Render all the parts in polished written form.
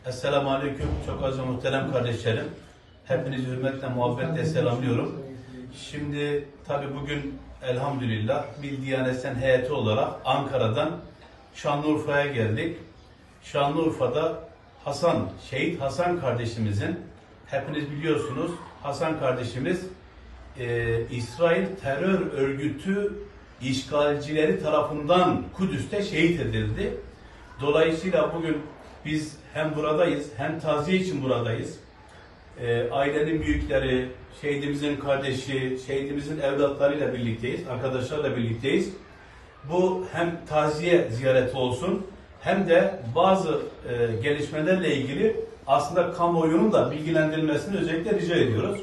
Esselamu Aleyküm. Çok aziz muhterem kardeşlerim. Hepinizi hürmetle, muhabbetle selamlıyorum. Şimdi tabi bugün elhamdülillah bir Diyanet İşleri heyeti olarak Ankara'dan Şanlıurfa'ya geldik. Şanlıurfa'da Şehit Hasan kardeşimizin, hepiniz biliyorsunuz, Hasan kardeşimiz İsrail terör örgütü işgalcileri tarafından Kudüs'te şehit edildi. Dolayısıyla bugün biz hem buradayız, hem taziye için buradayız. Ailenin büyükleri, şehidimizin kardeşi, şehidimizin evlatlarıyla birlikteyiz, arkadaşlarla birlikteyiz. Bu hem taziye ziyareti olsun, hem de bazı gelişmelerle ilgili aslında kamuoyunun da bilgilendirilmesini özellikle rica ediyoruz.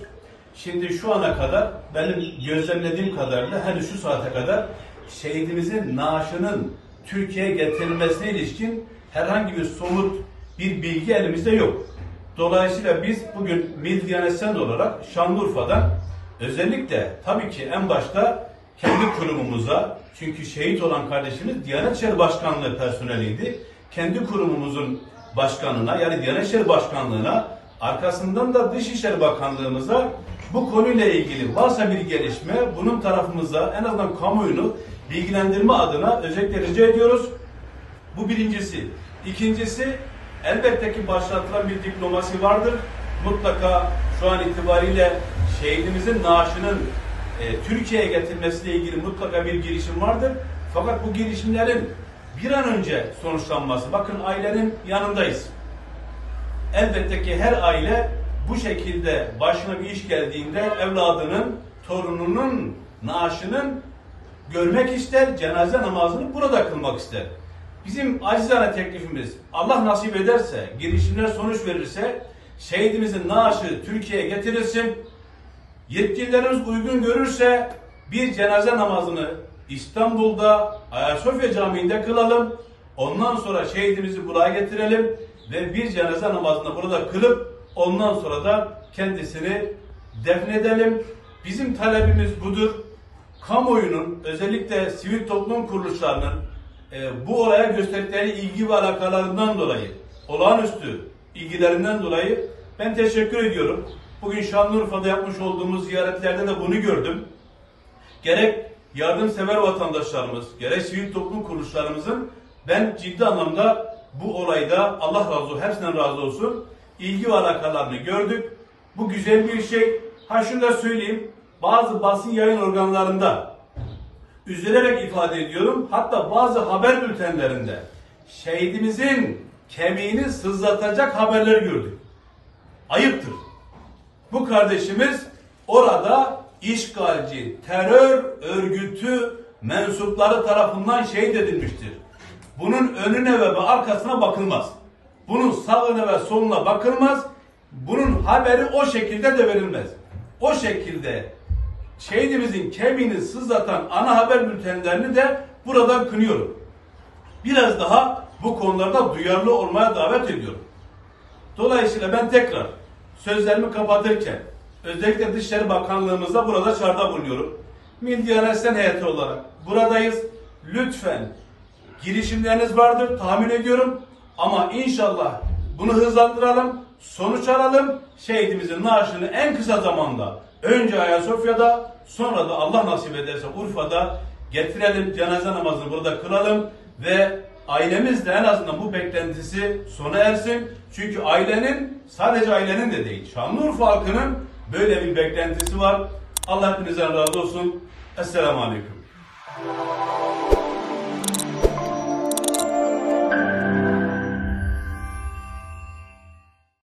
Şimdi şu ana kadar benim gözlemlediğim kadarıyla henüz şu saate kadar şehidimizin naaşının Türkiye'ye getirilmesine ilişkin herhangi bir somut bir bilgi elimizde yok. Dolayısıyla biz bugün Milli Diyanet İşleri olarak Şanlıurfa'dan özellikle tabii ki en başta kendi kurumumuza, çünkü şehit olan kardeşimiz Diyanet İşleri Başkanlığı personeliydi. Kendi kurumumuzun başkanına, yani Diyanet İşleri Başkanlığı'na, arkasından da Dışişleri Bakanlığımıza bu konuyla ilgili varsa bir gelişme, bunun tarafımıza en azından kamuoyunu bilgilendirme adına özellikle rica ediyoruz. Bu birincisi. İkincisi, elbette ki başlatılan bir diplomasi vardır. Mutlaka şu an itibariyle şehidimizin naaşının Türkiye'ye getirilmesiyle ilgili mutlaka bir girişim vardır. Fakat bu girişimlerin bir an önce sonuçlanması, bakın ailenin yanındayız. Elbette ki her aile bu şekilde başına bir iş geldiğinde evladının, torununun naaşının görmek ister, cenaze namazını burada kılmak ister. Bizim acizane teklifimiz, Allah nasip ederse, girişimler sonuç verirse, şehidimizin naaşı Türkiye'ye getirilsin. Yetkililerimiz uygun görürse bir cenaze namazını İstanbul'da Ayasofya Camii'nde kılalım. Ondan sonra şehidimizi buraya getirelim ve bir cenaze namazını burada kılıp ondan sonra da kendisini defnedelim. Bizim talebimiz budur. Kamuoyunun, özellikle sivil toplum kuruluşlarının bu olaya gösterdikleri ilgi ve alakalarından dolayı, olağanüstü ilgilerinden dolayı ben teşekkür ediyorum. Bugün Şanlıurfa'da yapmış olduğumuz ziyaretlerde de bunu gördüm. Gerek yardımsever vatandaşlarımız, gerek sivil toplum kuruluşlarımızın ben ciddi anlamda bu olayda, Allah razı olsun, hepsinden razı olsun, ilgi ve alakalarını gördük. Bu güzel bir şey. Şunu da söyleyeyim, bazı basın yayın organlarında üzülerek ifade ediyorum, hatta bazı haber bültenlerinde şehidimizin kemiğini sızlatacak haberler gördük. Ayıptır. Bu kardeşimiz orada işgalci, terör örgütü mensupları tarafından şehit edilmiştir. Bunun önüne ve arkasına bakılmaz. Bunun sağına ve soluna bakılmaz. Bunun haberi o şekilde de verilmez. O şekilde şehidimizin kemiğini sızlatan ana haber bültenlerini de buradan kınıyorum. Biraz daha bu konularda duyarlı olmaya davet ediyorum. Dolayısıyla ben tekrar sözlerimi kapatırken özellikle Dışişleri Bakanlığımızda burada çağrıda bulunuyorum. Milli Diyanet İşleri heyeti olarak buradayız. Lütfen girişimleriniz vardır tahmin ediyorum ama inşallah bunu hızlandıralım, sonuç alalım. Şehidimizin naaşını en kısa zamanda önce Ayasofya'da, sonra da Allah nasip ederse Urfa'da getirelim, cenaze namazını burada kılalım ve ailemiz de en azından bu beklentisi sona ersin. Çünkü ailenin, sadece ailenin de değil, Şanlıurfa halkının böyle bir beklentisi var. Allah hepinizden razı olsun. Esselamu Aleyküm.